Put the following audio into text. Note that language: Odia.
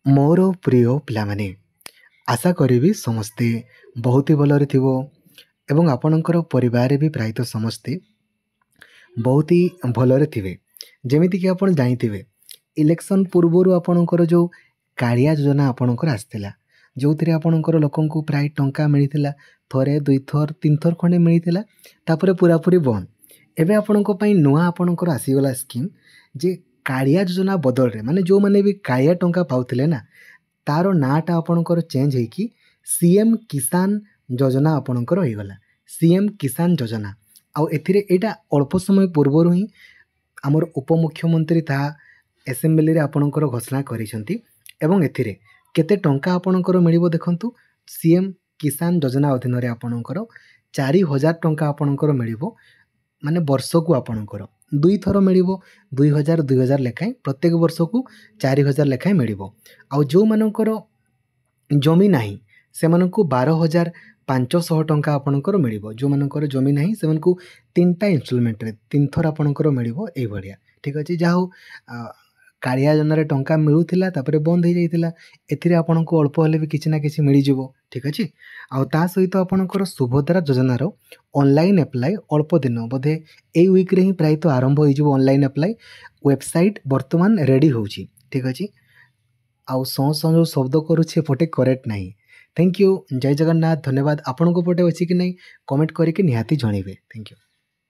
ମୋର ପ୍ରିୟ ପିଲାମାନେ, ଆଶା କରିବି ସମସ୍ତେ ବହୁତ ହି ଭଲରେ ଥିବ ଏବଂ ଆପଣଙ୍କର ପରିବାରରେ ବି ପ୍ରାୟତଃ ସମସ୍ତେ ବହୁତ ହି ଭଲରେ ଥିବେ। ଯେମିତିକି ଆପଣ ଜାଣିଥିବେ, ଇଲେକ୍ସନ୍ ପୂର୍ବରୁ ଆପଣଙ୍କର ଯେଉଁ କାଳିଆ ଯୋଜନା ଆପଣଙ୍କର ଆସିଥିଲା, ଯେଉଁଥିରେ ଆପଣଙ୍କର ଲୋକଙ୍କୁ ପ୍ରାୟ ଟଙ୍କା ମିଳିଥିଲା। ଥରେ ଦୁଇଥର ତିନିଥର ଖଣ୍ଡେ ମିଳିଥିଲା, ତାପରେ ପୁରାପୁରି ବନ୍ଦ। ଏବେ ଆପଣଙ୍କ ପାଇଁ ନୂଆ ଆପଣଙ୍କର ଆସିଗଲା ସ୍କିମ୍, ଯେ କାଳିଆ ଯୋଜନା ବଦଳରେ, ମାନେ ଯେଉଁମାନେ ବି କାଳିଆ ଟଙ୍କା ପାଉଥିଲେ ନା, ତାର ନାଁଟା ଆପଣଙ୍କର ଚେଞ୍ଜ ହେଇକି CM କିଷାନ ଯୋଜନା ଆପଣଙ୍କର ହେଇଗଲା। CM କିଷାନ ଯୋଜନା। ଆଉ ଏଥିରେ ଏଇଟା ଅଳ୍ପ ସମୟ ପୂର୍ବରୁ ହିଁ ଆମର ଉପମୁଖ୍ୟମନ୍ତ୍ରୀ ତାହା ଆସେମ୍ବଲିରେ ଆପଣଙ୍କର ଘୋଷଣା କରିଛନ୍ତି। ଏବଂ ଏଥିରେ କେତେ ଟଙ୍କା ଆପଣଙ୍କର ମିଳିବ ଦେଖନ୍ତୁ, CM କିଷାନ ଯୋଜନା ଅଧୀନରେ ଆପଣଙ୍କର 4,000 ଟଙ୍କା ଆପଣଙ୍କର ମିଳିବ। ମାନେ ବର୍ଷକୁ ଆପଣଙ୍କର ଦୁଇଥର ମିଳିବ, 2,000 2,000 ଲେଖାଏଁ, ପ୍ରତ୍ୟେକ ବର୍ଷକୁ 4,000 ଲେଖାଏଁ ମିଳିବ। ଆଉ ଯେଉଁମାନଙ୍କର ଜମି ନାହିଁ ସେମାନଙ୍କୁ 12,500 ଟଙ୍କା ଆପଣଙ୍କର ମିଳିବ। ଯେଉଁମାନଙ୍କର ଜମି ନାହିଁ ସେମାନଙ୍କୁ 3ଟା ଇନଷ୍ଟଲମେଣ୍ଟରେ 3 ଥର ଆପଣଙ୍କର ମିଳିବ ଏଇଭଳିଆ। ଠିକ୍ ଅଛି, ଯାହା ହଉ କାଳିଆ ଯୋଜନାରେ ଟଙ୍କା ମିଳୁଥିଲା, ତାପରେ ବନ୍ଦ ହେଇଯାଇଥିଲା। ଏଥିରେ ଆପଣଙ୍କୁ ଅଳ୍ପ ହେଲେ ବି କିଛି ନା କିଛି ମିଳିଯିବ। ଠିକ୍ ଅଛି, ଆଉ ତା ସହିତ ଆପଣଙ୍କର ସୁଭଦ୍ରା ଯୋଜନାର ଅନଲାଇନ୍ ଆପ୍ଲାଏ ଅଳ୍ପ ଦିନ, ବୋଧେ ଏଇ ୱିକ୍ରେ ହିଁ ପ୍ରାୟତଃ ଆରମ୍ଭ ହେଇଯିବ ଅନଲାଇନ୍ ଆପ୍ଲାଏ। ୱେବସାଇଟ୍ ବର୍ତ୍ତମାନ ରେଡ଼ି ହେଉଛି। ଠିକ୍ ଅଛି, ଆଉ ଯେଉଁ ଶବ୍ଦ କରୁଛି ଏପଟେ କରେକ୍ଟ ନାହିଁ। ଥ୍ୟାଙ୍କ ୟୁ, ଜୟ ଜଗନ୍ନାଥ, ଧନ୍ୟବାଦ। ଆପଣଙ୍କ ପଟେ ଅଛି କି ନାହିଁ କମେଣ୍ଟ କରିକି ନିହାତି ଜଣାଇବେ। Thank you.